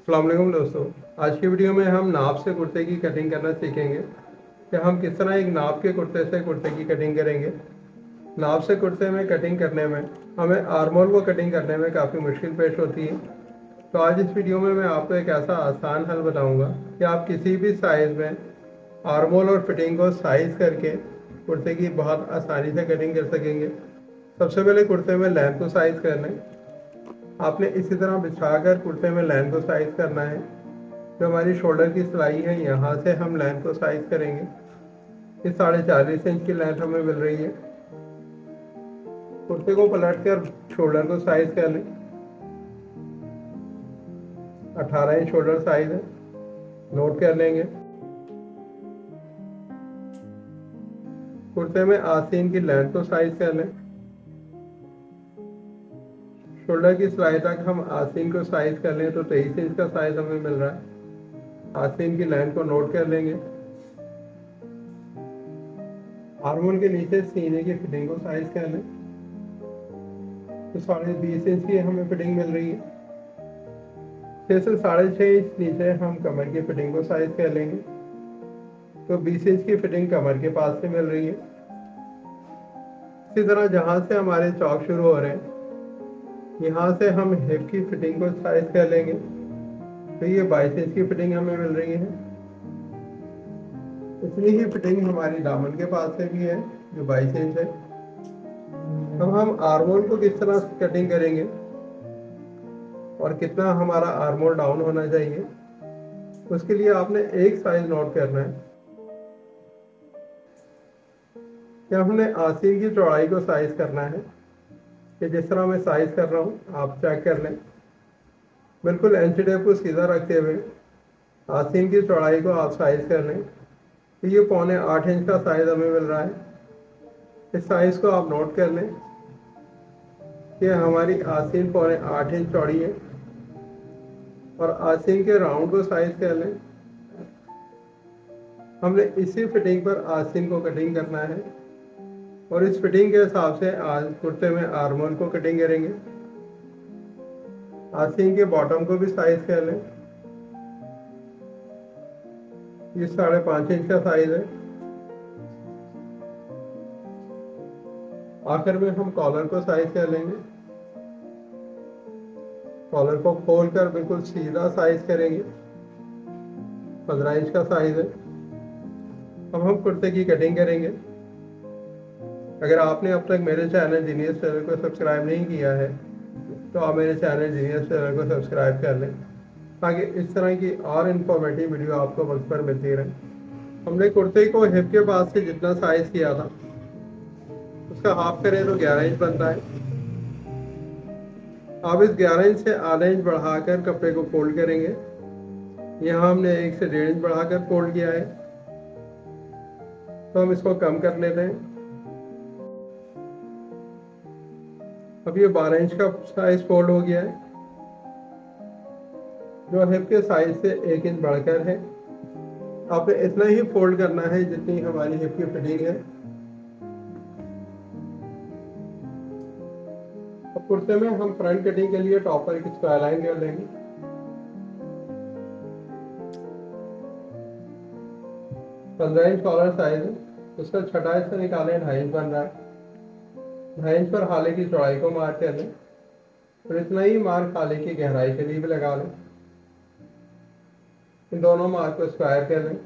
अस्सलाम वालेकुम दोस्तों। आज की वीडियो में हम नाप से कुर्ते की कटिंग करना सीखेंगे कि हम किस तरह एक नाप के कुर्ते से कुर्ते की कटिंग करेंगे। नाप से कुर्ते में कटिंग करने में हमें आर्मोल को कटिंग करने में काफ़ी मुश्किल पेश होती है। तो आज इस वीडियो में मैं आपको एक ऐसा आसान हल बताऊंगा कि आप किसी भी साइज़ में आर्मोल और फिटिंग को साइज़ करके कुर्ते की बहुत आसानी से कटिंग कर सकेंगे। सबसे पहले कुर्ते में लेंथ को साइज़ कर लें। आपने इसी तरह बिछाकर कुर्ते में लाइन को साइज़ करना है। जो हमारी शोल्डर की सिलाई है यहाँ से हम लाइन को साइज़ करेंगे। ये 4.5 इंच की लेंथ हमें मिल रही है। कुर्ते को पलट कर शोल्डर को साइज़ कर लें। 18 इंच शोल्डर साइज़ है, नोट कर लेंगे। कुर्ते में आस्तीन की लेंथ को साइज़ कर लें। शोल्डर की सिलाई तक हम आस्तीन को साइज़ कर लें तो 23 इंच का साइज़ हमें मिल रहा है। आस्तीन की लेंथ को नोट कर लेंगे। आर्मोल के नीचे सीने की फिटिंग को साइज़ कर लें तो 20.5 इंच की हमें फिटिंग मिल रही है। 6 से 6.5 इंच नीचे हम कमर की फिटिंग को साइज़ कर लेंगे तो 20 इंच की फिटिंग कमर के पास से मिल रही है। इसी तरह जहाँ से हमारे चौक शुरू हो रहे हैं यहाँ से हम हिप की फिटिंग को साइज़ कर लेंगे तो ये 22 इंच की फिटिंग हमें मिल रही है। इतनी ही फिटिंग हमारी दामन के पास से भी है जो 22 इंच है। अब हम आर्मोल को किस तरह से कटिंग करेंगे और कितना हमारा आर्मोल डाउन होना चाहिए, उसके लिए आपने एक साइज नोट करना है कि हमने आस्तीन की चौड़ाई को साइज करना है कि जिस तरह मैं साइज कर रहा हूँ आप चेक कर लें। बिल्कुल इंच टेप को सीधा रखते हुए आस्तीन की चौड़ाई को आप साइज कर लें तो ये 7.25 इंच का साइज हमें मिल रहा है। इस साइज को आप नोट कर लें कि हमारी आस्तीन 7.25 इंच चौड़ी है और आस्तीन के राउंड को साइज कर लें। हमने इसी फिटिंग पर आस्तीन को कटिंग करना है और इस फिटिंग के हिसाब से आज कुर्ते में आर्मोल को कटिंग करेंगे। आस्तीन के बॉटम को भी साइज कर लें। ये 5.5 इंच का साइज है। आखिर में हम कॉलर को साइज कर लेंगे। कॉलर को खोलकर बिल्कुल सीधा साइज करेंगे। 15 इंच का साइज है। अब हम कुर्ते की कटिंग करेंगे। अगर आपने अब तक मेरे चैनल जीनियस टेलर को सब्सक्राइब नहीं किया है तो आप मेरे चैनल जीनियस टेलर को सब्सक्राइब कर लें ताकि इस तरह की और इन्फॉर्मेटिव वीडियो आपको वक्त पर मिलती रहे। हमने कुर्ते को हिप के पास से जितना साइज किया था उसका हाफ करें तो 11 इंच बनता है। अब इस 11 इंच से आधा इंच बढ़ाकर कपड़े को फोल्ड करेंगे। यहाँ हमने 1 से 1.5 इंच बढ़ाकर फोल्ड किया है तो हम इसको कम कर लेते हैं। अब ये 12 इंच का साइज फोल्ड हो गया है जो हिप के साइज से 1 इंच बढ़कर है। आपने इतना ही फोल्ड करना है जितनी हमारी हिप की फिटिंग है। अब कुर्ते में हम फ्रंट कटिंग के लिए टॉप पर एक स्क्वायर लाइन कर लेंगे। 15 इंच कॉलर साइज है, उसका छठा हिस्सा निकालें, 2.5 इंच बन रहा है। 2.5 इंच पर हाले की चौड़ाई को मार्क कर लें और इतना ही मार्क हाले की गहराई के लिए भी लगा लें। इन दोनों मार्क को स्क्वायर कर लें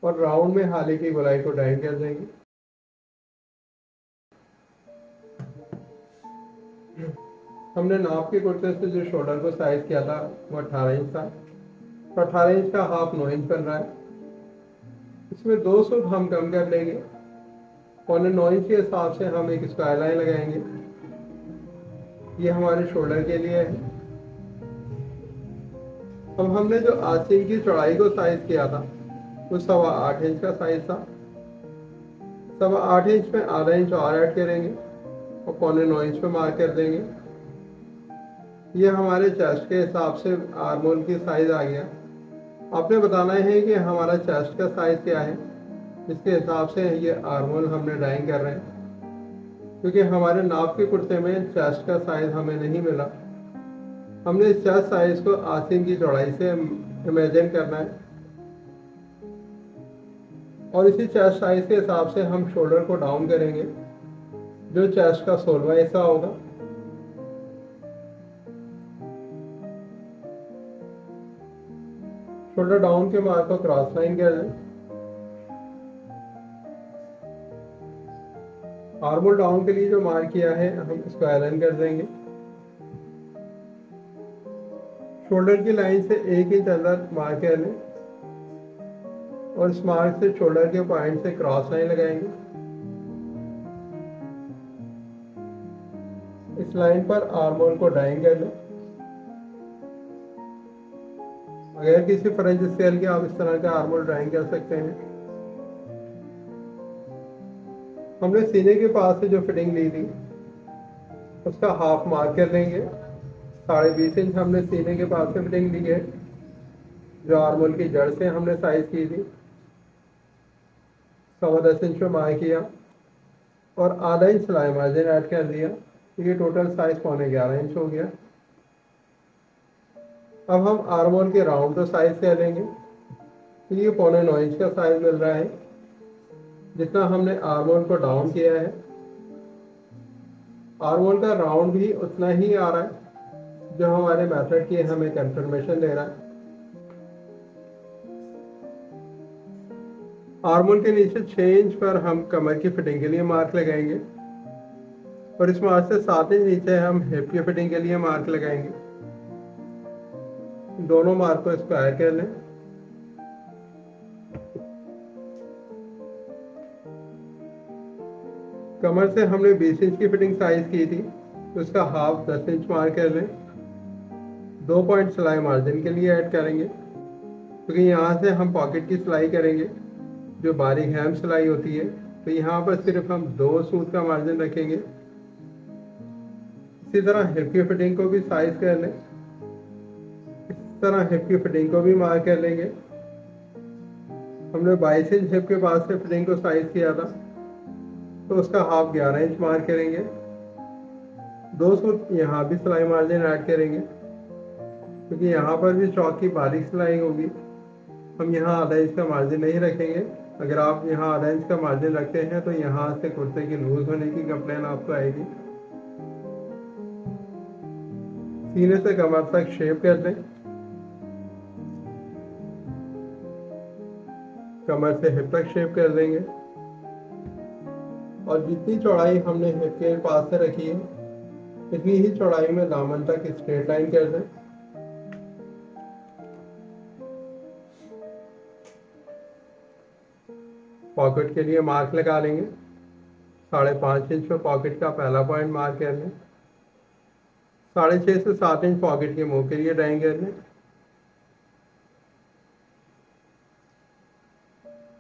और राउंड में हाले की गोलाई को डाइन कर देंगे। हमने नाप के कुर्ते से जो शोल्डर को साइज किया था वो 18 इंच था तो 18 इंच का हाफ 9 इंच बन रहा है। इसमें 2 सूट हम कम कर लेंगे। 9.25 इंच के हिसाब से हम एक स्क्वायर लाइन लगाएंगे। ये हमारे शोल्डर के लिए है। अब हमने जो आस्तीन की चौड़ाई को साइज किया था वो 8.25 इंच का साइज था। 8.25 इंच में आधा इंच और ऐड करेंगे और 9.25 इंच पे मार्क कर देंगे। ये हमारे चेस्ट के हिसाब से आर्मोल की साइज आ गया। आपने बताना है कि हमारा चेस्ट का साइज क्या है, इसके हिसाब से ये आर्मोल हमने ड्राइंग कर रहे हैं क्योंकि हमारे नाप के कुर्ते में चेस्ट का साइज हमें नहीं मिला। हमने इस चेस्ट साइज को आस्तीन की चौड़ाई से इमेजिन करना है और इसी चेस्ट साइज के हिसाब से हम शोल्डर को डाउन करेंगे जो चेस्ट का 16वां हिस्सा होगा। शोल्डर डाउन के मार्क को क्रॉस लाइन कर दें। आर्मोल डाउन के लिए जो मार्क किया है हम इसको अलाइन कर देंगे। शोल्डर की लाइन से 1 इंच अंदर मार्क कर लें और इस मार्क से शोल्डर के पॉइंट से क्रॉस लाइन लगाएंगे। इस लाइन पर आर्मोल को ड्राइंग कर लें। अगर किसी फ्रेंच स्केल के आप इस तरह का आर्मोल ड्राइंग कर सकते हैं। हमने सीने के पास से जो फिटिंग ली थी उसका हाफ मार्क कर लेंगे। 20.5 इंच हमने सीने के पास से फिटिंग ली है जो आर्मोल की जड़ से हमने साइज की थी। 10.25 इंच पे मार्क किया और आधा इंच सिलाई मार्जिन ऐड कर दिया। ये टोटल साइज 11.25 इंच हो गया। अब हम आर्मोल के राउंड तो साइज कर लेंगे। तो ये 9.25 इंच का साइज मिल रहा है जितना हमने आर्मोल को डाउन किया है। आर्मोल का राउंड भी उतना ही आ रहा है जो हमारे मेथड की हमें कंफर्मेशन दे रहा है। आर्मोल के नीचे 6 इंच पर हम कमर की फिटिंग के लिए मार्क लगाएंगे और इस मार्क से 7 इंच नीचे हम हिप की फिटिंग के लिए मार्क लगाएंगे। दोनों मार्क को स्क्वायर कर लें। कमर से हमने 20 इंच की फिटिंग साइज की थी तो उसका हाफ 10 इंच मार्क कर लें। 2 पॉइंट सिलाई मार्जिन के लिए ऐड करेंगे क्योंकि यहाँ से हम पॉकेट की सिलाई करेंगे जो बारीक हैम सिलाई होती है। तो यहाँ पर सिर्फ हम 2 सूत का मार्जिन रखेंगे। इसी तरह हिप की फिटिंग को भी साइज कर लें। इस तरह हिप की फिटिंग को भी मार्क कर लेंगे। हमने 22 इंच हिप के पास से फिटिंग को साइज किया था तो उसका हाफ 11 इंच मार्क करेंगे। 2 सूत यहाँ भी सिलाई मार्जिन ऐड करेंगे क्योंकि यहाँ पर भी चौक की बारीक सिलाई होगी। हम यहाँ आधा इंच का मार्जिन नहीं रखेंगे। अगर आप यहाँ आधा इंच का मार्जिन रखते हैं तो यहाँ से कुर्ते की लूज होने की कंप्लेन आपको आएगी। सीने से कमर तक शेप कर दें। कमर से हिप तक शेप कर देंगे और जितनी चौड़ाई हमने हिप के पास से रखी है इतनी ही चौड़ाई में दामन तक स्ट्रेट लाइन कर दें। पॉकेट के लिए मार्क लगा लेंगे। 5.5 इंच पे पॉकेट का पहला पॉइंट मार्क कर लें। 6.5 से 7 इंच पॉकेट के मुंह के लिए ड्राइंग कर लें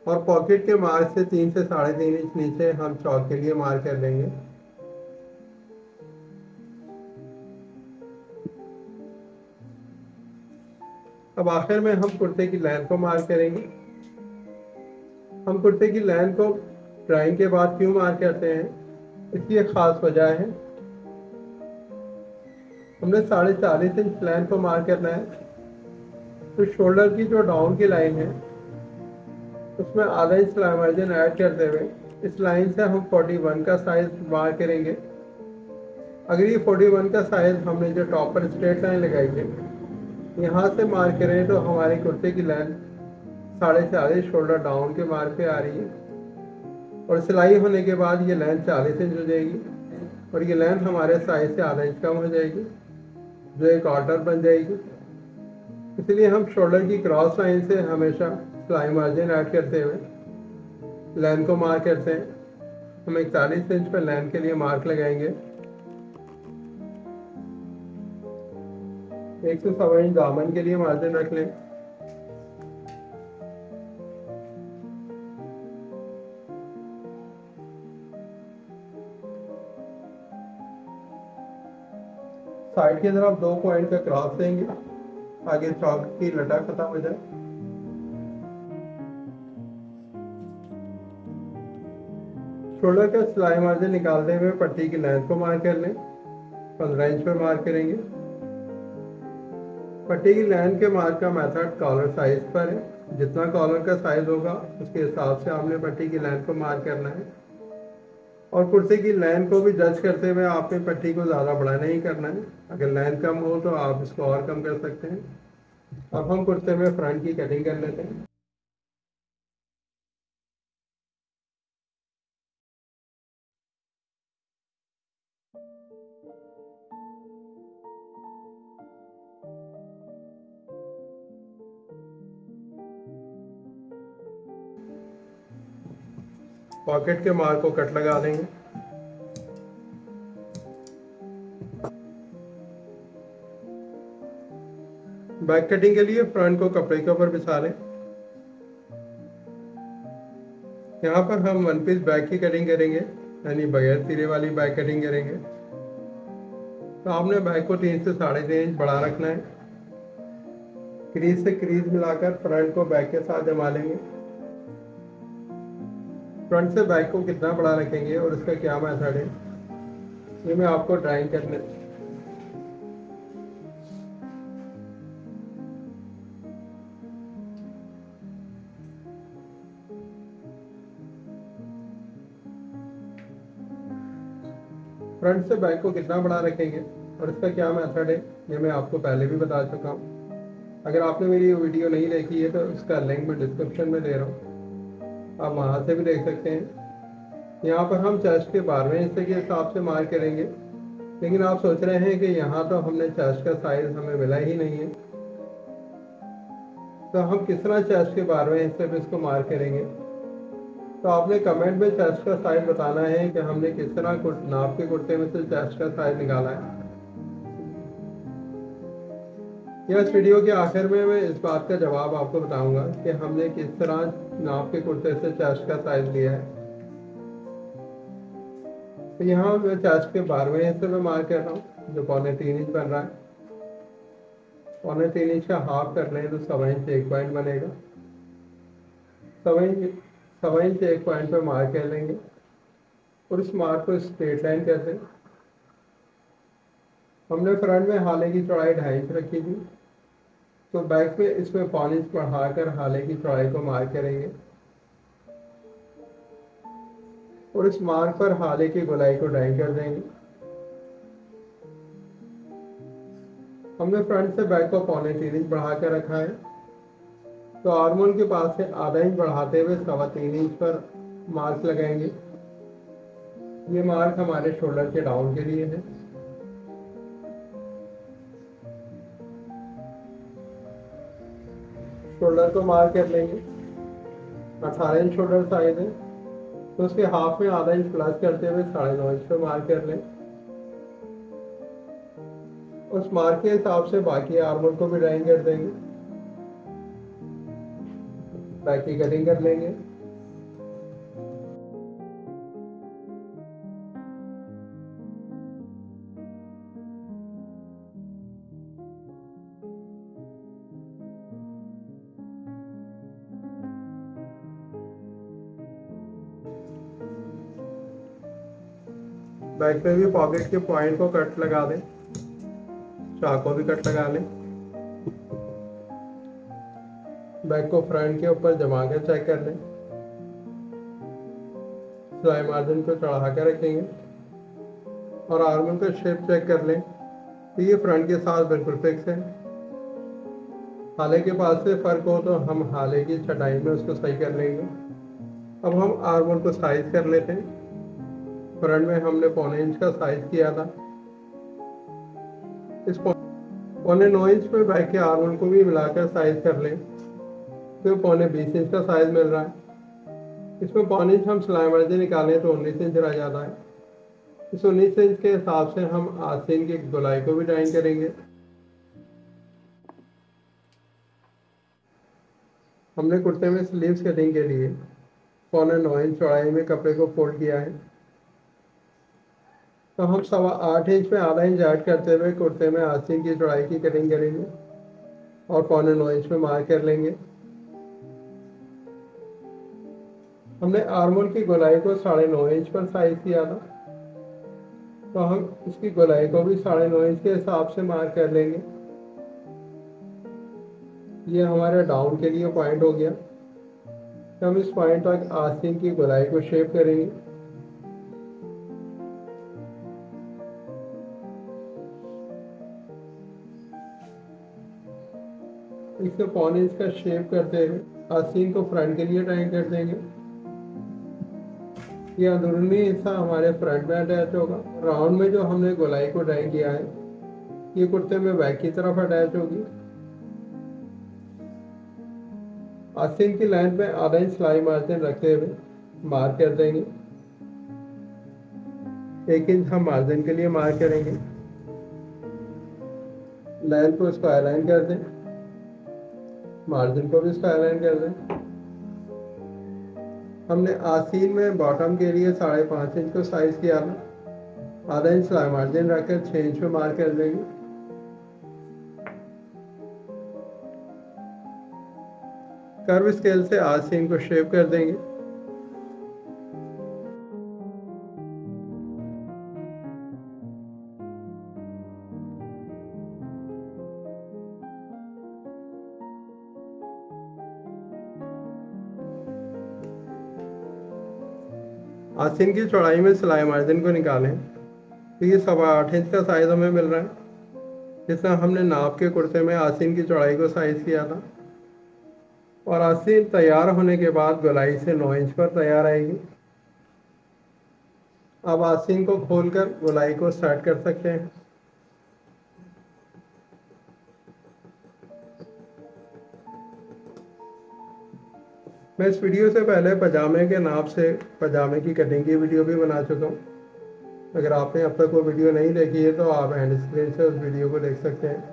और पॉकेट के मार्क से 3 से 3.5 इंच नीचे हम चौक के लिए मार्क कर लेंगे। अब आखिर में हम कुर्ते की लेंथ को मार्क करेंगे। हम कुर्ते की लेंथ को ड्राइंग के बाद क्यों मार्क करते हैं इसकी एक खास वजह है। हमने 40.5 इंच लेंथ को मार्क करना है तो शोल्डर की जो डाउन की लाइन है उसमें आधा इंच सिलाई मार्जिन ऐड करते हुए इस लाइन से हम 41 का साइज मार्क करेंगे। अगर ये 41 का साइज हमने जो टॉप पर स्ट्रेट लाइन लगाई है यहाँ से मार्क करें तो हमारे कुर्ते की लेंथ 40.5 शोल्डर डाउन के मार्क पे आ रही है और सिलाई होने के बाद ये लेंथ 40 इंच हो जाएगी और ये लेंथ हमारे साइज से आधा इंच कम हो जाएगी जो एक ऑर्डर बन जाएगी। इसलिए हम शोल्डर की क्रॉस लाइन से हमेशा सिलाई मार्जिन ऐड करते हुए लेंथ को मार्क करते हैं। हम 41 इंच पर लेंथ के लिए मार्क लगाएंगे। 1 से 1.25 इंच दामन के लिए मार्जिन रख लें। साइड की तरफ 2 पॉइंट का क्रॉस देंगे आगे चौक की लटा खत्म हो जाए। शोल्डर का सिलाई मार्जिन निकालते हुए पट्टी की लेंथ को मार्क कर लें। 15 इंच पर मार्क करेंगे। पट्टी की लाइन के मार्क का मेथड कॉलर साइज पर है। जितना कॉलर का साइज होगा उसके हिसाब से आपने पट्टी की लाइन को मार्क करना है, और कुर्ते की लाइन को भी जज करते हुए आपने पट्टी को ज़्यादा बड़ा नहीं करना है। अगर लाइन कम हो तो आप इसको और कम कर सकते हैं। अब हम कुर्ते में फ्रंट की कटिंग कर लेते हैं। पॉकेट के मार्क को कट लगा देंगे। बैक कटिंग के लिए फ्रंट को कपड़े के ऊपर बिछा लें। यहाँ पर हम वन पीस बैक की कटिंग करेंगे, यानी बगैर तीरे वाली बैक कटिंग करेंगे। तो आपने बैक को 3 से 3.5 इंच बढ़ा रखना है। क्रीज से क्रीज मिलाकर फ्रंट को बैक के साथ जमा लेंगे। फ्रंट से बैक को कितना बड़ा रखेंगे और इसका क्या मेथड है, ये मैं आपको ड्राइंग करने फ्रंट से बैक को कितना बड़ा रखेंगे और इसका क्या मेथड है, ये मैं आपको पहले भी बता चुका हूँ। अगर आपने मेरी वीडियो नहीं देखी है तो उसका लिंक मैं डिस्क्रिप्शन में दे रहा हूँ, आप वहाँ से भी देख सकते हैं। यहाँ पर हम चेस्ट के 12वें हिस्से के हिसाब से मार्क करेंगे, लेकिन आप सोच रहे हैं कि यहाँ तो हमने चेस्ट का साइज हमें मिला ही नहीं है, तो हम किस तरह चेस्ट के 12वें हिस्से पे इसको मार्क करेंगे। तो आपने कमेंट में चेस्ट का साइज बताना है कि हमने किस तरह नाप के कुर्ते में से चेस्ट का साइज निकाला है। इस वीडियो के आखिर में मैं इस बात का जवाब आपको बताऊंगा कि हमने किस तरह नाप के कुर्ते से चेस्ट का साइज लिया है। तो यहाँ मैं चेस्ट के 12वें हिस्से में मार्क कर रहा हूँ, जो 3.25 इंच बन रहा है। 3.25 इंच का हाफ कर लें तो 1.25 इंच एक पॉइंट बनेगा। 1.25 इंच एक पॉइंट पे मार्क कर लेंगे और इस मार्क को स्ट्रेट लाइन कर दें। हमने फ्रंट में हाले की चौड़ाई 2.5 इंच रखी थी, तो बैक में इसमें 1.5 इंच बढ़ाकर हाले की चौड़ाई को मार्क करेंगे और इस मार्क पर हाले की गोलाई को ड्राइंग कर देंगे। हमने फ्रंट से बैक को 3.25 इंच बढ़ा कर रखा है, तो आर्मोल के पास से आधा इंच बढ़ाते हुए 3.25 इंच पर मार्क लगाएंगे। ये मार्क हमारे शोल्डर के डाउन के लिए है। शोल्डर को मार्क कर लेंगे। 18 इंच शोल्डर साइज है, तो उसके हाफ में आधा इंच प्लस करते हुए 9.5 इंच पे मार्क कर लें। उस मार्क के हिसाब से बाकी आर्मोल को भी ड्राइंग कर देंगे। बैक की कटिंग कर लेंगे। बैक पे भी पॉकेट के पॉइंट को कट लगा दें, चाक को भी कट लगा लें। बैक को फ्रंट के ऊपर जमा कर चेक कर लें। सिलाई मार्जिन को चढ़ा कर रखेंगे और आर्मोल का शेप चेक कर लें, तो ये फ्रंट के साथ बिल्कुल फिक्स है। हाले के पास से फर्क हो तो हम हाले की छटाई में उसको सही कर लेंगे। अब हम आर्मोल को साइज कर लेते हैं। फ्रंट में हमने 1.25 इंच का साइज किया था, इस 9.25 इंच पे बैक के आर्मोल को भी मिलाकर साइज कर लें, तो 20 इंच का साइज मिल रहा है। इसमें 1.25 इंच हम सिलाई मार्जिन निकालें तो 19 इंच रह जाता है। इस 19 इंच के हिसाब से हम आस्तीन की गोलाई को भी ड्राइंग करेंगे। हमने कुर्ते में स्लीव्स कटिंग के लिए 9.25 इंच चौड़ाई में कपड़े को फोल्ड किया है, तो हम 8.25 इंच में आधा इंच ऐड करते हुए कुर्ते में आस्तीन की चौड़ाई की कटिंग करेंगे और 9.25 इंच में मार्क कर लेंगे। हमने आर्मोल की गोलाई को 9.5 इंच पर साइज किया था, तो हम इसकी गोलाई को भी 9.5 इंच के हिसाब से मार्क कर लेंगे। ये हमारे डाउन के लिए पॉइंट हो गया। हम इस पॉइंट तक आस्तीन की गोलाई को शेप करेंगे। इसको 1.25 इंच का शेप करते हुए आस्तीन को फ्रंट के लिए टाइम कर देंगे। ये अंदरूनी हिस्सा हमारे फ्रंट में अटैच होगा। राउंड में जो हमने गोलाई को ड्राइंग किया है ये कुर्ते में बैक की तरफ अटैच होगी। आस्तीन की लाइन पे आधा इंच सिलाई मार्जिन रखते हुए मार्क कर देंगे। 1 इंच हम मार्जिन के लिए मार्क करेंगे। लाइन को इसको अलाइन कर दें, मार्जिन को भी इसको अलाइन कर दें। हमने आस्तीन में बॉटम के लिए 5.5 इंच को साइज किया था। आधा इंच सिलाई मार्जिन रखकर 6 इंच पे मार्क कर देंगे। कर्व स्केल से आस्तीन को शेप कर देंगे। आस्तीन की चौड़ाई में सिलाई मार्जिन को निकालें तो ये 8.25 इंच का साइज हमें मिल रहा है, जितना हमने नाप के कुर्ते में आस्तीन की चौड़ाई को साइज किया था। और आस्तीन तैयार होने के बाद गोलाई से 9 इंच पर तैयार आएगी। अब आस्तीन को खोलकर गोलाई को सेट कर सकते हैं। मैं इस वीडियो से पहले पजामे के नाप से पजामे की कटिंग की वीडियो भी बना चुका हूँ। अगर आपने अब तक वो वीडियो नहीं देखी है तो आप एंड स्क्रीन से उस वीडियो को देख सकते हैं।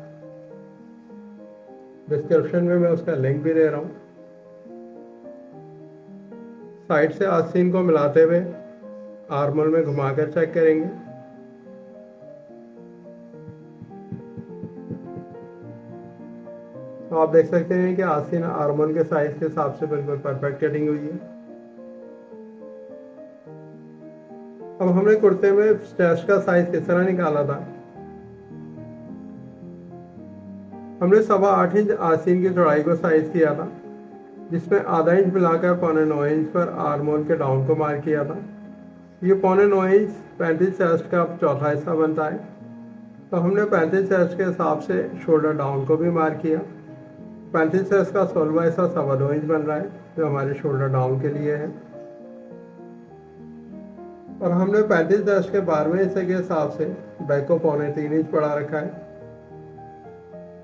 डिस्क्रिप्शन में मैं उसका लिंक भी दे रहा हूँ। साइड से आस्तीन को मिलाते हुए आर्मोल में घुमाकर चेक करेंगे। तो आप देख सकते हैं कि आस्तीन आर्मोल के साइज के हिसाब से बिल्कुल परफेक्ट कटिंग हुई है। अब हमने कुर्ते में चेस्ट का साइज किस तरह निकाला था। हमने 8.25 इंच आस्तीन की चौड़ाई को साइज किया था, जिसमें आधा इंच मिलाकर 9.25 इंच पर आर्मोल के डाउन को मार्क किया था। ये 9.25 इंच 35 चेस्ट का चौथा हिस्सा बनता है। तो हमने 35 चेस्ट के हिसाब से शोल्डर डाउन को भी मार्क किया। 35 चेस्ट का 16वां हिस्सा 2.25 इंच बन रहा है, जो हमारे शोल्डर डाउन के लिए है। और हमने 35 चेस्ट के 12वें हिस्से के हिसाब से बैक को 3.25 इंच बढ़ा रखा है।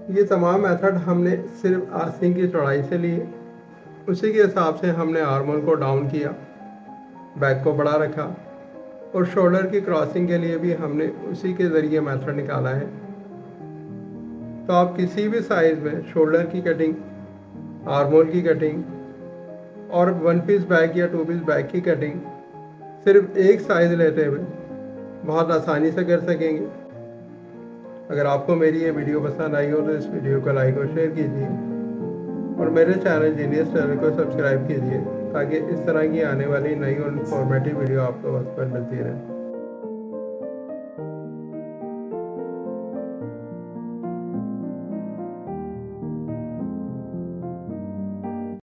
ये तमाम मेथड हमने सिर्फ आस्तीन की चौड़ाई से लिए। उसी के हिसाब से हमने आर्मोल को डाउन किया, बैक को बढ़ा रखा, और शोल्डर की क्रॉसिंग के लिए भी हमने उसी के ज़रिए मेथड निकाला है। तो आप किसी भी साइज़ में शोल्डर की कटिंग, आर्मोल की कटिंग और 1 पीस बैक या 2 पीस बैक की कटिंग सिर्फ एक साइज़ लेते हुए बहुत आसानी से कर सकेंगे। अगर आपको मेरी ये वीडियो पसंद आई हो तो इस वीडियो को लाइक और शेयर कीजिए और मेरे चैनल जीनियस चैनल को सब्सक्राइब कीजिए, ताकि इस तरह की आने वाली नई और इन्फॉर्मेटिव वीडियो आपको वक्त पर मिलती रहे।